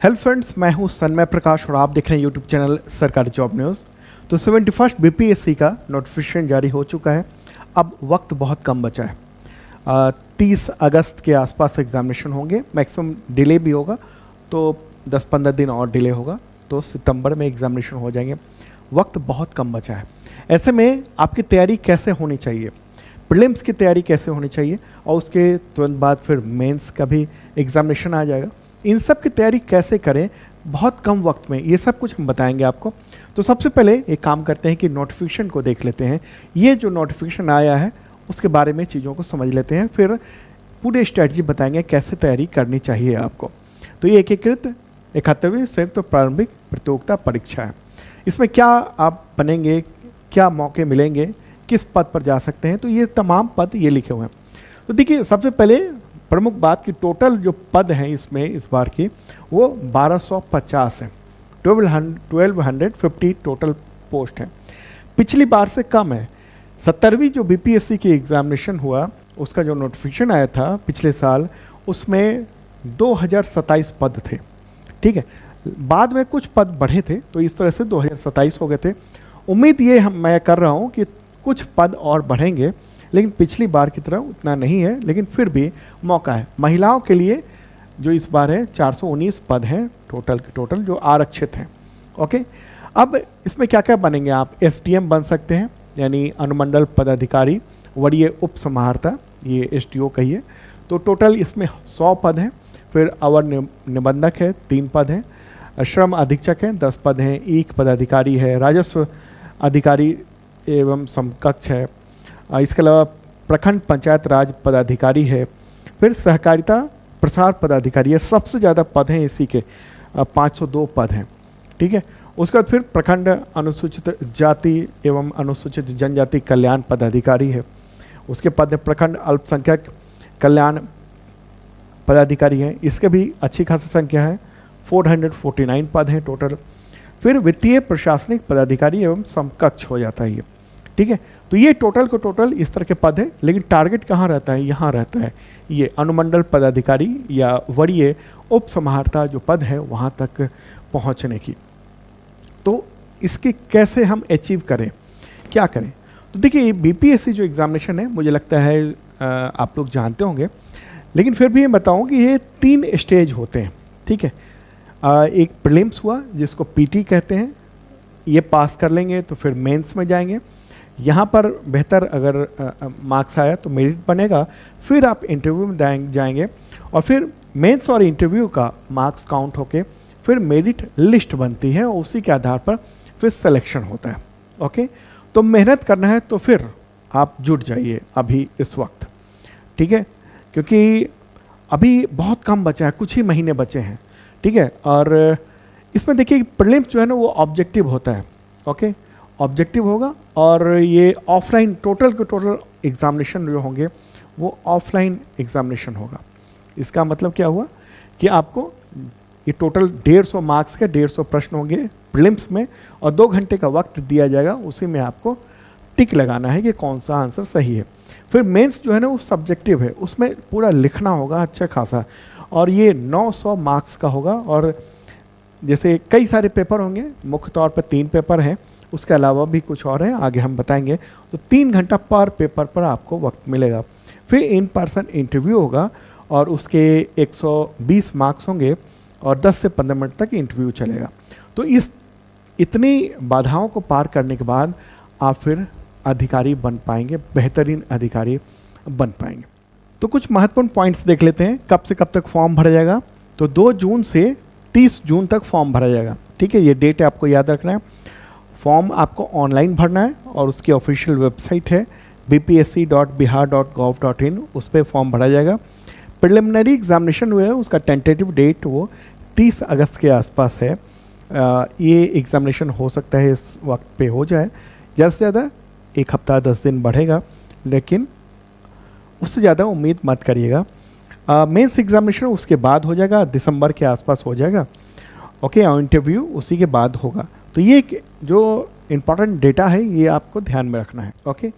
Hello friends, मैं हूं सन्मय प्रकाश और आप देख रहे हैं यूट्यूब चैनल सरकारी जॉब न्यूज़। तो 71st बीपीएससी का नोटिफिकेशन जारी हो चुका है। अब वक्त बहुत कम बचा है। 30 अगस्त के आसपास एग्जामिनेशन होंगे, मैक्सिमम डिले भी होगा तो 10-15 दिन और डिले होगा, तो सितंबर में एग्जामिनेशन हो जाएंगे। वक्त बहुत कम बचा है। ऐसे में आपकी तैयारी कैसे होनी चाहिए, प्रीलिम्स की तैयारी कैसे होनी चाहिए और उसके तुरंत बाद फिर मेंस का भी एग्जामिनेशन आ जाएगा, इन सब की तैयारी कैसे करें बहुत कम वक्त में, ये सब कुछ हम बताएंगे आपको। तो सबसे पहले एक काम करते हैं कि नोटिफिकेशन को देख लेते हैं। ये जो नोटिफिकेशन आया है उसके बारे में चीज़ों को समझ लेते हैं, फिर पूरे स्ट्रैटेजी बताएंगे कैसे तैयारी करनी चाहिए आपको। तो ये एकीकृत 71वीं संयुक्त प्रारंभिक प्रतियोगिता परीक्षा है। इसमें क्या आप बनेंगे, क्या मौके मिलेंगे, किस पद पर जा सकते हैं, तो ये तमाम पद ये लिखे हुए हैं। तो देखिए, सबसे पहले प्रमुख बात कि टोटल जो पद हैं इसमें इस बार की वो 1250 है। 1250 टोटल पोस्ट है, पिछली बार से कम है। 70वीं जो बीपीएससी की एग्जामिनेशन हुआ उसका जो नोटिफिकेशन आया था पिछले साल, उसमें 2027 पद थे। ठीक है, बाद में कुछ पद बढ़े थे तो इस तरह से 2027 हो गए थे। उम्मीद ये मैं कर रहा हूँ कि कुछ पद और बढ़ेंगे, लेकिन पिछली बार की तरह उतना नहीं है, लेकिन फिर भी मौका है। महिलाओं के लिए जो इस बार है 419 पद हैं टोटल के टोटल जो आरक्षित हैं। ओके, अब इसमें क्या क्या बनेंगे आप, एसडीएम बन सकते हैं यानी अनुमंडल पदाधिकारी, वरीय उप समाहर्ता, ये एसडीओ कहिए। तो टोटल इसमें 100 पद हैं। फिर अवर निबंधक है 3 पद हैं, श्रम अधीक्षक हैं 10 पद हैं, ईक पदाधिकारी है, राजस्व अधिकारी एवं समकक्ष है, इसके अलावा प्रखंड पंचायत राज पदाधिकारी है, फिर सहकारिता प्रसार पदाधिकारी है। सबसे ज़्यादा पद हैं इसी के, 502 पद हैं। ठीक है, उसके बाद फिर प्रखंड अनुसूचित जाति एवं अनुसूचित जनजाति कल्याण पदाधिकारी है। उसके पद है प्रखंड अल्पसंख्यक कल्याण पदाधिकारी हैं, इसके भी अच्छी खासी संख्या है, 449 पद हैं टोटल। फिर वित्तीय प्रशासनिक पदाधिकारी एवं समकक्ष हो जाता है ये। ठीक है, तो ये टोटल को टोटल इस तरह के पद है, लेकिन टारगेट कहाँ रहता है, यहाँ रहता है ये अनुमंडल पदाधिकारी या वरीय उप समाहर्ता जो पद है वहाँ तक पहुँचने की। तो इसके कैसे हम अचीव करें, क्या करें। तो देखिए, बीपीएससी जो एग्जामिनेशन है मुझे लगता है आप लोग जानते होंगे, लेकिन फिर भी मैं बताऊँ कि ये 3 स्टेज होते हैं। ठीक है, एक प्रीलिम्स हुआ जिसको पीटी कहते हैं, ये पास कर लेंगे तो फिर मेंस में जाएंगे। यहाँ पर बेहतर अगर मार्क्स आया तो मेरिट बनेगा, फिर आप इंटरव्यू में जाएंगे और फिर मेंस और इंटरव्यू का मार्क्स काउंट होके फिर मेरिट लिस्ट बनती है और उसी के आधार पर फिर सिलेक्शन होता है। ओके, तो मेहनत करना है तो फिर आप जुट जाइए अभी इस वक्त। ठीक है, क्योंकि अभी बहुत कम बचा है, कुछ ही महीने बचे हैं। ठीक है, और इसमें देखिए प्रीलिम्स जो है ना वो ऑब्जेक्टिव होता है। ओके, ऑब्जेक्टिव होगा और ये ऑफलाइन टोटल के टोटल एग्जामिनेशन जो होंगे वो ऑफलाइन एग्जामिनेशन होगा। इसका मतलब क्या हुआ कि आपको ये टोटल 150 मार्क्स के 150 प्रश्न होंगे प्रीलिम्स में और 2 घंटे का वक्त दिया जाएगा, उसी में आपको टिक लगाना है कि कौन सा आंसर सही है। फिर मेंस जो है ना वो सब्जेक्टिव है, उसमें पूरा लिखना होगा अच्छा खासा, और ये 900 मार्क्स का होगा। और जैसे कई सारे पेपर होंगे, मुख्य तौर पर 3 पेपर हैं, उसके अलावा भी कुछ और हैं आगे हम बताएंगे। तो 3 घंटा पर पेपर पर आपको वक्त मिलेगा। फिर इन पर्सन इंटरव्यू होगा और उसके 120 मार्क्स होंगे और 10 से 15 मिनट तक इंटरव्यू चलेगा। तो इतनी बाधाओं को पार करने के बाद आप फिर अधिकारी बन पाएंगे, बेहतरीन अधिकारी बन पाएंगे। तो कुछ महत्वपूर्ण पॉइंट्स देख लेते हैं। कब से कब तक फॉर्म भरा जाएगा, तो 2 जून से 30 जून तक फॉर्म भरा जाएगा। ठीक है, ये डेट आपको याद रखना है। फॉर्म आपको ऑनलाइन भरना है और उसकी ऑफिशियल वेबसाइट है bpsc.bihar.gov.in, उस पर फॉर्म भरा जाएगा। प्रिलिमिनरी एग्जामिनेशन हुआ है, उसका टेंटेटिव डेट वो 30 अगस्त के आसपास है। ये एग्जामिनेशन हो सकता है इस वक्त पे हो जाए, ज़्यादा से ज़्यादा 1 हफ्ता 10 दिन बढ़ेगा, लेकिन उससे ज़्यादा उम्मीद मत करिएगा। मेंस एग्जामिनेशन उसके बाद हो जाएगा, दिसंबर के आसपास हो जाएगा। ओके, और इंटरव्यू उसी के बाद होगा। तो ये जो इम्पॉर्टेंट डेटा है ये आपको ध्यान में रखना है। ओके,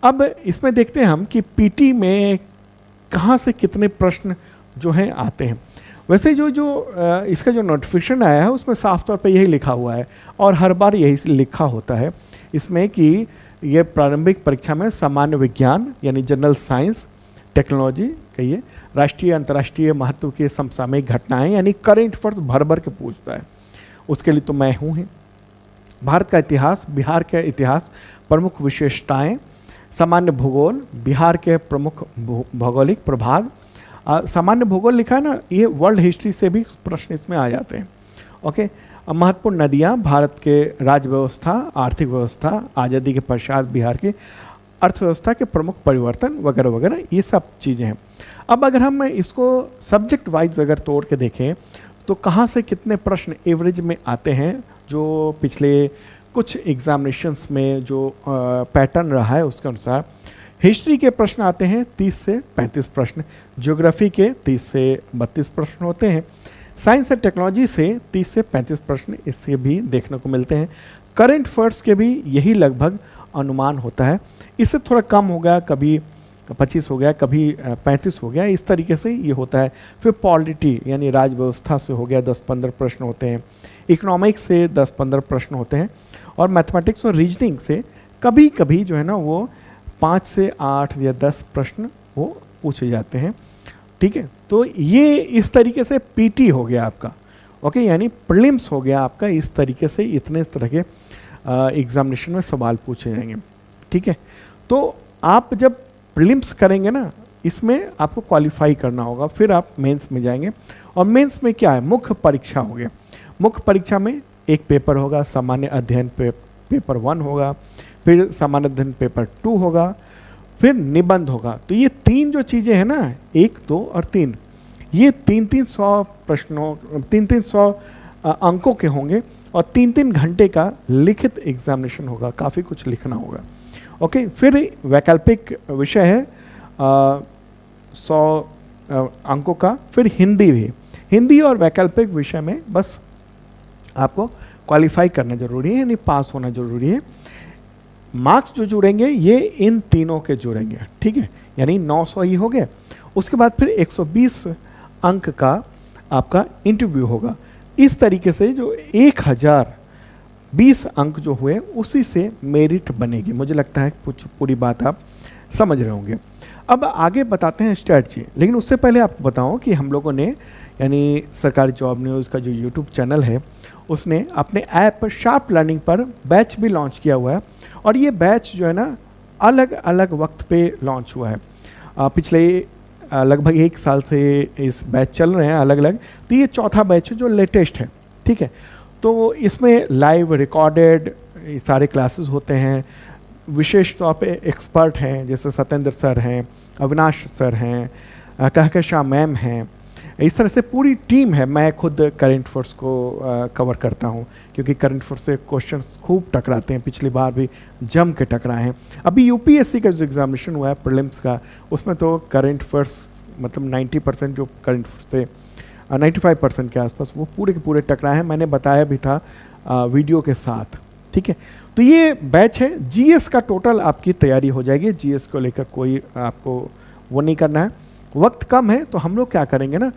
अब इसमें देखते हैं हम कि पीटी में कहाँ से कितने प्रश्न जो हैं आते हैं। वैसे जो जो इसका जो नोटिफिकेशन आया है उसमें साफ तौर पे यही लिखा हुआ है और हर बार यही लिखा होता है इसमें कि ये प्रारंभिक परीक्षा में सामान्य विज्ञान यानी जनरल साइंस, टेक्नोलॉजी कहिए, राष्ट्रीय अंतर्राष्ट्रीय महत्व की समसामयिक घटनाएं यानी करंट अफेयर्स भर भर के पूछता है। उसके लिए तो मैं हूँ ही। भारत का इतिहास, बिहार के इतिहास, प्रमुख विशेषताएं, सामान्य भूगोल, बिहार के प्रमुख भौगोलिक प्रभाग, सामान्य भूगोल लिखा है ना, ये वर्ल्ड हिस्ट्री से भी प्रश्न इसमें आ जाते हैं। ओके, महत्वपूर्ण नदियाँ, भारत के राज्य व्यवस्था, आर्थिक व्यवस्था, आज़ादी के पश्चात बिहार की अर्थव्यवस्था के प्रमुख परिवर्तन वगैरह वगैरह, ये सब चीज़ें हैं। अब अगर हम इसको सब्जेक्ट वाइज अगर तोड़ के देखें तो कहाँ से कितने प्रश्न एवरेज में आते हैं, जो पिछले कुछ एग्जामिनेशंस में जो पैटर्न रहा है उसके अनुसार हिस्ट्री के प्रश्न आते हैं 30 से 35 प्रश्न, ज्योग्राफी के 30 से 32 प्रश्न होते हैं, साइंस एंड टेक्नोलॉजी से 30 से 35 प्रश्न इससे भी देखने को मिलते हैं, करंट अफेयर्स के भी यही लगभग अनुमान होता है। इससे थोड़ा कम हो गया, कभी 25 हो गया, कभी 35 हो गया, इस तरीके से ये होता है। फिर पॉलिटी यानी राज व्यवस्था से हो गया 10-15 प्रश्न होते हैं, इकोनॉमिक्स से 10-15 प्रश्न होते हैं और मैथमेटिक्स और रीजनिंग से कभी कभी जो है ना वो 5 से 8 या 10 प्रश्न वो पूछे जाते हैं। ठीक है, तो ये इस तरीके से पीटी हो गया आपका। ओके, यानी प्रीलिम्स हो गया आपका। इस तरीके से इतने इस तरह के एग्जामिनेशन में सवाल पूछे जाएंगे। ठीक है, तो आप जब प्रीलिम्स करेंगे ना, इसमें आपको क्वालिफाई करना होगा, फिर आप मेंस में जाएंगे। और मेंस में क्या है, मुख्य परीक्षा हो गया। मुख्य परीक्षा में एक पेपर होगा, सामान्य अध्ययन पेपर 1 होगा, फिर सामान्य अध्ययन पेपर 2 होगा, फिर निबंध होगा। तो ये 3 जो चीज़ें हैं ना, 1, 2 और 3, ये 300 प्रश्नों 300 अंकों के होंगे और 3 घंटे का लिखित एग्जामिनेशन होगा, काफ़ी कुछ लिखना होगा। ओके, फिर वैकल्पिक विषय है 100 अंकों का, फिर हिंदी भी। हिंदी और वैकल्पिक विषय में बस आपको क्वालिफाई करना जरूरी है, यानी पास होना जरूरी है। मार्क्स जो जुड़ेंगे ये इन तीनों के जुड़ेंगे। ठीक है, यानी 900 ही हो गए। उसके बाद फिर 120 अंक का आपका इंटरव्यू होगा। इस तरीके से जो 1020 अंक जो हुए उसी से मेरिट बनेगी। मुझे लगता है कुछ पूरी बात आप समझ रहे होंगे। अब आगे बताते हैं स्ट्रैटेजी, लेकिन उससे पहले आपको बताऊं कि हम लोगों ने यानी सरकारी जॉब न्यूज़ का जो यूट्यूब चैनल है उसने अपने ऐप शार्प लर्निंग पर बैच भी लॉन्च किया हुआ है। और ये बैच जो है ना अलग अलग वक्त पे लॉन्च हुआ है। पिछले लगभग 1 साल से इस बैच चल रहे हैं अलग अलग। तो ये चौथा बैच है जो लेटेस्ट है। ठीक है, तो इसमें लाइव रिकॉर्डेड सारे क्लासेस होते हैं। विशेष तौर पे एक्सपर्ट हैं, जैसे सत्येंद्र सर हैं, अविनाश सर हैं, कहकशा मैम हैं, इस तरह से पूरी टीम है। मैं खुद करंट अफेयर्स को कवर करता हूँ, क्योंकि करंट अफेयर्स से क्वेश्चंस खूब टकराते हैं। पिछली बार भी जम के टकराए हैं। अभी यूपीएससी का जो एग्जामिनेशन हुआ है प्रीलिम्स का, उसमें तो करंट अफेयर्स मतलब 90% जो करंट अफेयर्स से 95% के आसपास वो पूरे के पूरे टकराए हैं। मैंने बताया भी था वीडियो के साथ। ठीक है, तो ये बैच है। जीएस का टोटल आपकी तैयारी हो जाएगी। जीएस को लेकर कोई आपको वो नहीं करना है। वक्त कम है तो हम लोग क्या करेंगे ना,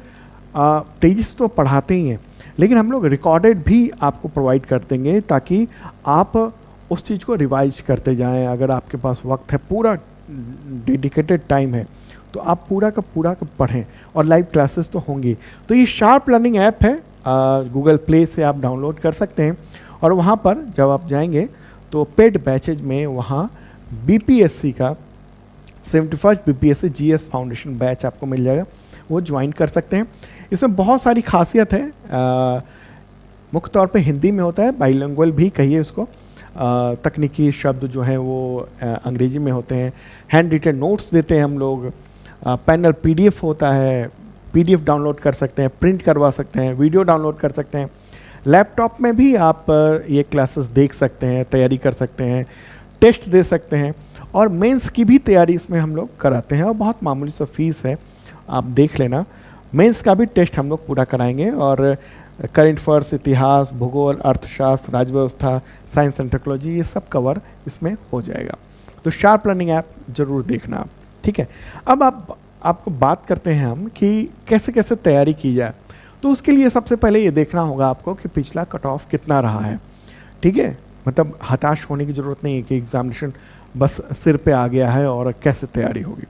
तेज़ी से तो पढ़ाते ही हैं, लेकिन हम लोग रिकॉर्डेड भी आपको प्रोवाइड कर देंगे ताकि आप उस चीज़ को रिवाइज करते जाएं। अगर आपके पास वक्त है, पूरा डेडिकेटेड टाइम है, तो आप पूरा का पढ़ें। और लाइव क्लासेस तो होंगी। तो ये शार्प लर्निंग ऐप है, गूगल प्ले से आप डाउनलोड कर सकते हैं। और वहाँ पर जब आप जाएंगे तो पेड बैचेज में वहाँ बीपीएससी का 71 बीपीएससी जीएस फाउंडेशन बैच आपको मिल जाएगा, वो ज्वाइन कर सकते हैं। इसमें बहुत सारी खासियत है। मुख्य तौर पे हिंदी में होता है, बाइलिंगुअल भी कहिए इसको। तकनीकी शब्द जो हैं वो अंग्रेजी में होते हैं। हैंड रिटन नोट्स देते हैं हम लोग। पैनल पीडीएफ होता है, पीडीएफ डाउनलोड कर सकते हैं, प्रिंट करवा सकते हैं, वीडियो डाउनलोड कर सकते हैं। लैपटॉप में भी आप ये क्लासेस देख सकते हैं, तैयारी कर सकते हैं, टेस्ट दे सकते हैं। और मेंस की भी तैयारी इसमें हम लोग कराते हैं और बहुत मामूली सा फीस है, आप देख लेना। मेंस का भी टेस्ट हम लोग पूरा कराएंगे और करंट अफेयर्स, इतिहास, भूगोल, अर्थशास्त्र, राज्य व्यवस्था, साइंस एंड टेक्नोलॉजी, ये सब कवर इसमें हो जाएगा। तो शार्प लर्निंग ऐप जरूर देखना आप। ठीक है, अब आपको बात करते हैं हम कि कैसे कैसे तैयारी की जाए। तो उसके लिए सबसे पहले ये देखना होगा आपको कि पिछला कट ऑफ कितना रहा है, ठीक है। मतलब हताश होने की ज़रूरत नहीं है कि एग्जामिनेशन बस सिर पे आ गया है और कैसे तैयारी होगी।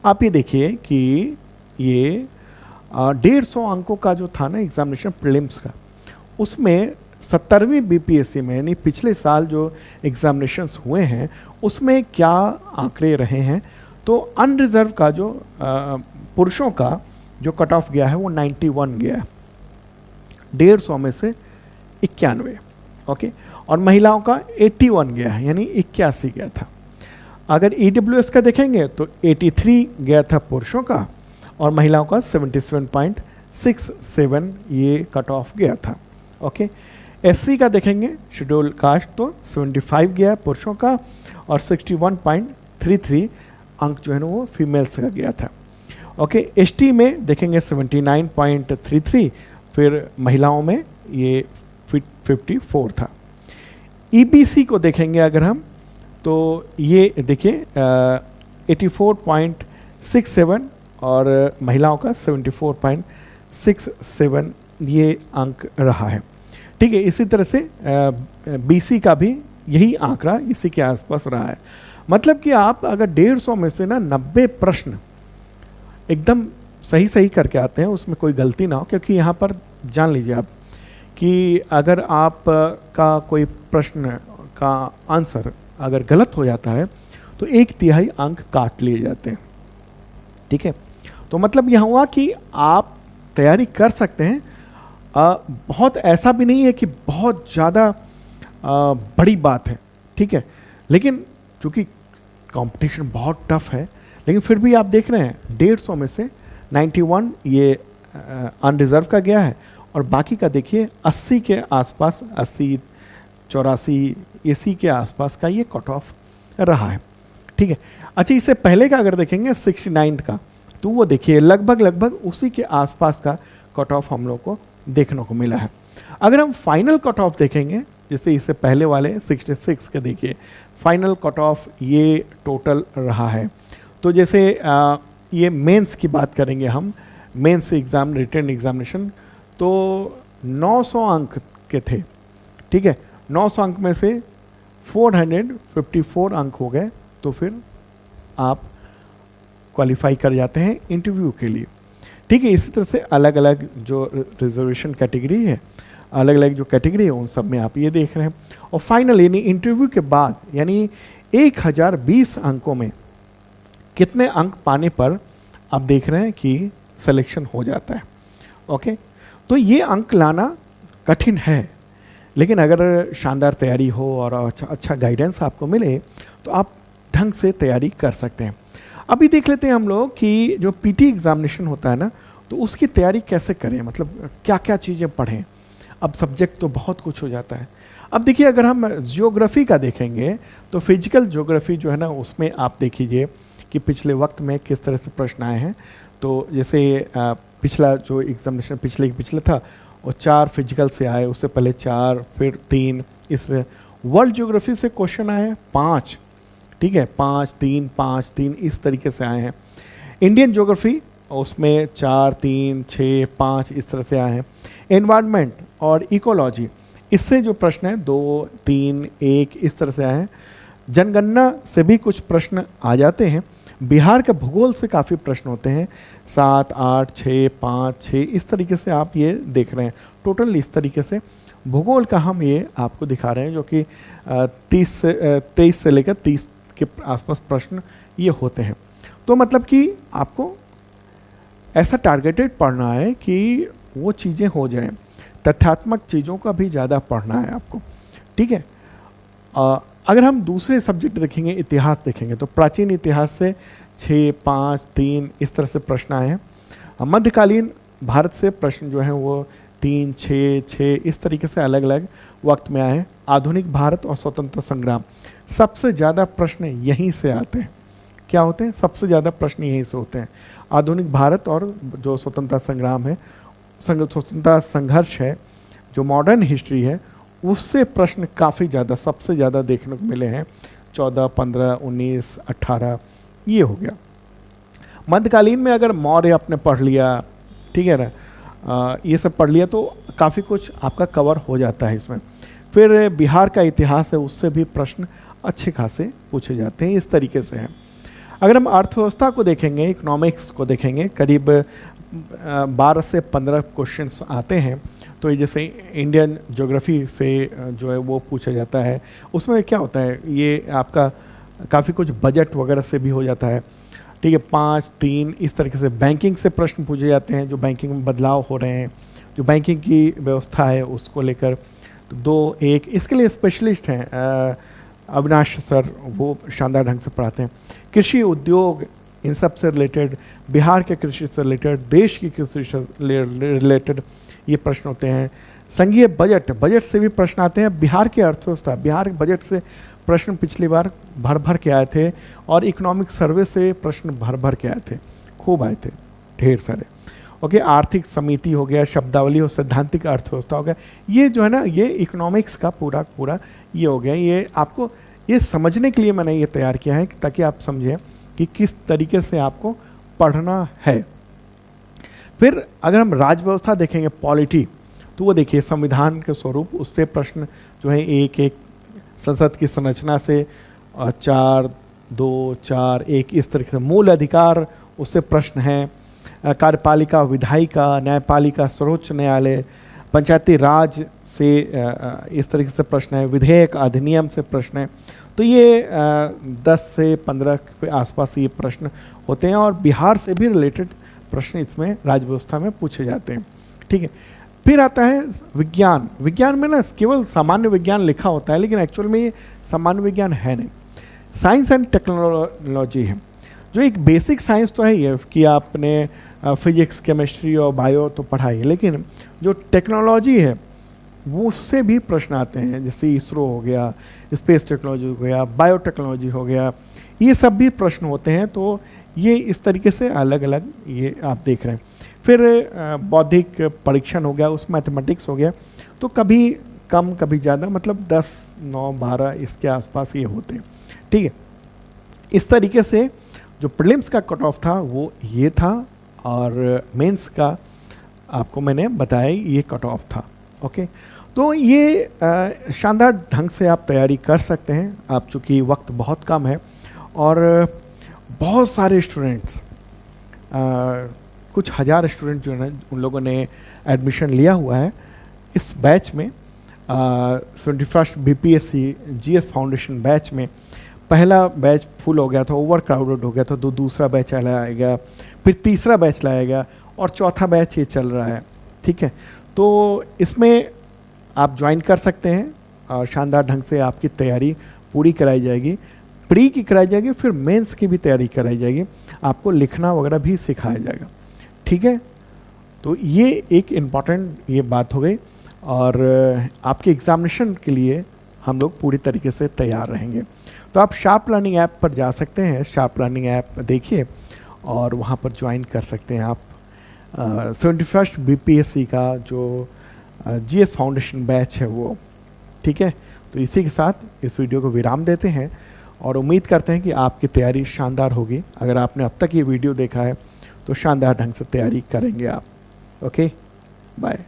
आप ये देखिए कि ये 150 अंकों का जो था ना एग्जामिनेशन प्रीलिम्स का, उसमें 70वीं बीपीएससी में यानी पिछले साल जो एग्जामिनेशंस हुए हैं उसमें क्या आंकड़े रहे हैं। तो अनरिजर्व का जो पुरुषों का जो कट ऑफ गया है वो 91 गया है, 150 में से 91, ओके। और महिलाओं का 81 गया है यानी 81 गया था। अगर ईडब्ल्यूएस का देखेंगे तो 83 गया था पुरुषों का और महिलाओं का 77.67 ये कट ऑफ गया था, ओके। एससी का देखेंगे शेड्यूल कास्ट तो 75 गया पुरुषों का और 61.33 अंक जो है ना वो फीमेल्स का गया था, ओके। एसटी में देखेंगे 79.33, फिर महिलाओं में ये 54 था। ईबीसी को देखेंगे अगर हम तो ये देखिए 84.67 और महिलाओं का 74.67 ये अंक रहा है, ठीक है। इसी तरह से बीसी का भी यही आंकड़ा इसी के आसपास रहा है। मतलब कि आप अगर 150 में से ना 90 प्रश्न एकदम सही सही करके आते हैं, उसमें कोई गलती ना हो, क्योंकि यहाँ पर जान लीजिए आप कि अगर आप का कोई प्रश्न का आंसर अगर गलत हो जाता है तो 1/3 अंक काट लिए जाते हैं, ठीक है। तो मतलब यह हुआ कि आप तैयारी कर सकते हैं, बहुत ऐसा भी नहीं है कि बहुत ज़्यादा बड़ी बात है, ठीक है। लेकिन चूँकि कंपटीशन बहुत टफ है, लेकिन फिर भी आप देख रहे हैं 150 में से 91 ये अनरिजर्व का गया है और बाकी का देखिए 80 के आसपास, 80 84 इसी के आसपास का ये कट ऑफ रहा है, ठीक है। अच्छा, इससे पहले का अगर देखेंगे 69 का, तो वो देखिए लगभग उसी के आसपास का कट ऑफ हम लोग को देखने को मिला है। अगर हम फाइनल कट ऑफ देखेंगे, जैसे इससे पहले वाले 66 के देखिए फाइनल कट ऑफ ये टोटल रहा है। तो जैसे ये मेंस की बात करेंगे हम, मेंस एग्ज़ाम रिटन एग्जामिनेशन, तो 900 अंक के थे, ठीक है। 900 अंक में से 454 अंक हो गए, तो फिर आप क्वालिफाई कर जाते हैं इंटरव्यू के लिए, ठीक है। इसी तरह से अलग अलग जो रिजर्वेशन कैटेगरी है, अलग अलग जो कैटेगरी है उन सब में आप ये देख रहे हैं। और फाइनल यानी इंटरव्यू के बाद यानी 1020 अंकों में कितने अंक पाने पर आप देख रहे हैं कि सिलेक्शन हो जाता है, ओके। तो ये अंक लाना कठिन है, लेकिन अगर शानदार तैयारी हो और अच्छा गाइडेंस आपको मिले तो आप ढंग से तैयारी कर सकते हैं। अभी देख लेते हैं हम लोग कि जो पीटी एग्जामिनेशन होता है ना, तो उसकी तैयारी कैसे करें, मतलब क्या क्या चीज़ें पढ़ें। अब सब्जेक्ट तो बहुत कुछ हो जाता है। अब देखिए अगर हम जियोग्राफी का देखेंगे तो फिजिकल ज्योग्राफी जो है ना, उसमें आप देखिए कि पिछले वक्त में किस तरह से प्रश्न आए हैं। तो जैसे पिछला जो एग्जामिनेशन पिछले था वो 4 फिजिकल से आए, उससे पहले 4, फिर 3, इस वर्ल्ड ज्योग्राफी से क्वेश्चन आए 5, ठीक है, 5, 3, 5, 3 इस तरीके से आए हैं। इंडियन ज्योग्राफी उसमें 4, 3, 6, 5 इस तरह से आए हैं। एनवायरनमेंट और इकोलॉजी, इससे जो प्रश्न है 2, 3, 1 इस तरह से आए हैं। जनगणना से भी कुछ प्रश्न आ जाते हैं। बिहार के भूगोल से काफ़ी प्रश्न होते हैं, 7, 8, 6, 5, 6 इस तरीके से आप ये देख रहे हैं। टोटल इस तरीके से भूगोल का हम ये आपको दिखा रहे हैं, जो कि 23 से लेकर 30 के आसपास प्रश्न ये होते हैं। तो मतलब कि आपको ऐसा टारगेटेड पढ़ना है कि वो चीज़ें हो जाएं, तथ्यात्मक चीज़ों का भी ज़्यादा पढ़ना है आपको, ठीक है। अगर हम दूसरे सब्जेक्ट देखेंगे, इतिहास देखेंगे, तो प्राचीन इतिहास से 6, 5, 3 इस तरह से प्रश्न आए हैं। मध्यकालीन भारत से प्रश्न जो हैं वो 3, 6, 6 इस तरीके से अलग अलग वक्त में आए हैं। आधुनिक भारत और स्वतंत्रता संग्राम, सबसे ज़्यादा प्रश्न यहीं से आते हैं। क्या होते हैं? सबसे ज़्यादा प्रश्न यहीं से होते हैं। आधुनिक भारत और जो स्वतंत्रता संग्राम है, स्वतंत्रता संघर्ष है, जो मॉडर्न हिस्ट्री है, उससे प्रश्न काफ़ी ज़्यादा, सबसे ज़्यादा देखने को मिले हैं। 14, 15, 19, 18 ये हो गया। मध्यकालीन में अगर मौर्य आपने पढ़ लिया, ठीक है ना, ये सब पढ़ लिया तो काफ़ी कुछ आपका कवर हो जाता है इसमें। फिर बिहार का इतिहास है, उससे भी प्रश्न अच्छे खासे पूछे जाते हैं, इस तरीके से है। अगर हम अर्थव्यवस्था को देखेंगे, इकोनॉमिक्स को देखेंगे, करीब 12 से 15 क्वेश्चंस आते हैं। तो ये जैसे इंडियन ज्योग्राफी से जो है वो पूछा जाता है, उसमें क्या होता है, ये आपका काफ़ी कुछ बजट वगैरह से भी हो जाता है, ठीक है। 5, 3 इस तरीके से बैंकिंग से प्रश्न पूछे जाते हैं, जो बैंकिंग में बदलाव हो रहे हैं, जो बैंकिंग की व्यवस्था है उसको लेकर। तो 2, 1 इसके लिए स्पेशलिस्ट हैं अविनाश सर, वो शानदार ढंग से पढ़ाते हैं। कृषि उद्योग, इन सब से रिलेटेड, बिहार के कृषि से रिलेटेड, देश की कृषि से रिलेटेड ये प्रश्न होते हैं। संघीय बजट, बजट से भी प्रश्न आते हैं। बिहार की अर्थव्यवस्था, बिहार के बजट से प्रश्न पिछली बार भर भर के आए थे, और इकोनॉमिक सर्वे से प्रश्न भर भर के आए थे, खूब आए थे, ढेर सारे। ओके, आर्थिक समिति हो गया, शब्दावली और सैद्धांतिक अर्थव्यवस्था हो गया। ये जो है ना, ये इकोनॉमिक्स का पूरा पूरा ये हो गया। ये आपको ये समझने के लिए मैंने ये तैयार किया है, ताकि आप समझें कि किस तरीके से आपको पढ़ना है। फिर अगर हम राज्य व्यवस्था देखेंगे, पॉलिटी, तो वो देखिए संविधान के स्वरूप, उससे प्रश्न जो है एक एक, संसद की संरचना से 4, 2, 4, 1 इस तरीके से, मूल अधिकार उससे प्रश्न है, कार्यपालिका, विधायिका, न्यायपालिका, सर्वोच्च न्यायालय, पंचायती राज से इस तरीके से प्रश्न है, विधेयक, अधिनियम से प्रश्न है। तो ये 10 से 15 के आसपास ये प्रश्न होते हैं, और बिहार से भी रिलेटेड प्रश्न इसमें राज्य व्यवस्था में पूछे जाते हैं, ठीक है। फिर आता है विज्ञान। विज्ञान में ना केवल सामान्य विज्ञान लिखा होता है, लेकिन एक्चुअल में ये सामान्य विज्ञान है नहीं, साइंस एंड टेक्नोलॉजी है। जो एक बेसिक साइंस तो है ये कि आपने फिजिक्स, केमिस्ट्री और बायो तो पढ़ा ही, लेकिन जो टेक्नोलॉजी है वो उससे भी प्रश्न आते हैं, जैसे इसरो हो गया, स्पेस टेक्नोलॉजी हो गया, बायोटेक्नोलॉजी हो गया, ये सब भी प्रश्न होते हैं। तो ये इस तरीके से अलग अलग ये आप देख रहे हैं। फिर बौद्धिक परीक्षण हो गया, उस मैथमेटिक्स हो गया, तो कभी कम कभी ज़्यादा, मतलब 10, 9, 12 इसके आसपास ये होते हैं, ठीक है। इस तरीके से जो प्रीलिम्स का कट ऑफ था वो ये था, और मेंस का आपको मैंने बताया ये कट ऑफ था। ओके, तो ये शानदार ढंग से आप तैयारी कर सकते हैं। आप चूँकि वक्त बहुत कम है, और बहुत सारे स्टूडेंट्स, कुछ हज़ार स्टूडेंट जो है उन लोगों ने एडमिशन लिया हुआ है इस बैच में। 21st BPSC GS foundation batch में पहला बैच फुल हो गया था, ओवर क्राउडेड हो गया था, तो दूसरा बैच लाया गया, फिर तीसरा बैच लाया गया, और चौथा बैच ये चल रहा है, ठीक है। तो इसमें आप ज्वाइन कर सकते हैं, और शानदार ढंग से आपकी तैयारी पूरी कराई जाएगी, प्री की कराई जाएगी, फिर मेंस की भी तैयारी कराई जाएगी, आपको लिखना वगैरह भी सिखाया जाएगा, ठीक है। तो ये एक इम्पॉर्टेंट ये बात हो गई, और आपके एग्जामिनेशन के लिए हम लोग पूरी तरीके से तैयार रहेंगे। तो आप शार्प लर्निंग ऐप पर जा सकते हैं, शार्प लर्निंग ऐप देखिए, और वहाँ पर ज्वाइन कर सकते हैं आप 71st BPSC का जो GS फाउंडेशन बैच है वो, ठीक है। तो इसी के साथ इस वीडियो को विराम देते हैं, और उम्मीद करते हैं कि आपकी तैयारी शानदार होगी। अगर आपने अब तक ये वीडियो देखा है तो शानदार ढंग से तैयारी करेंगे आप। Okay, bye.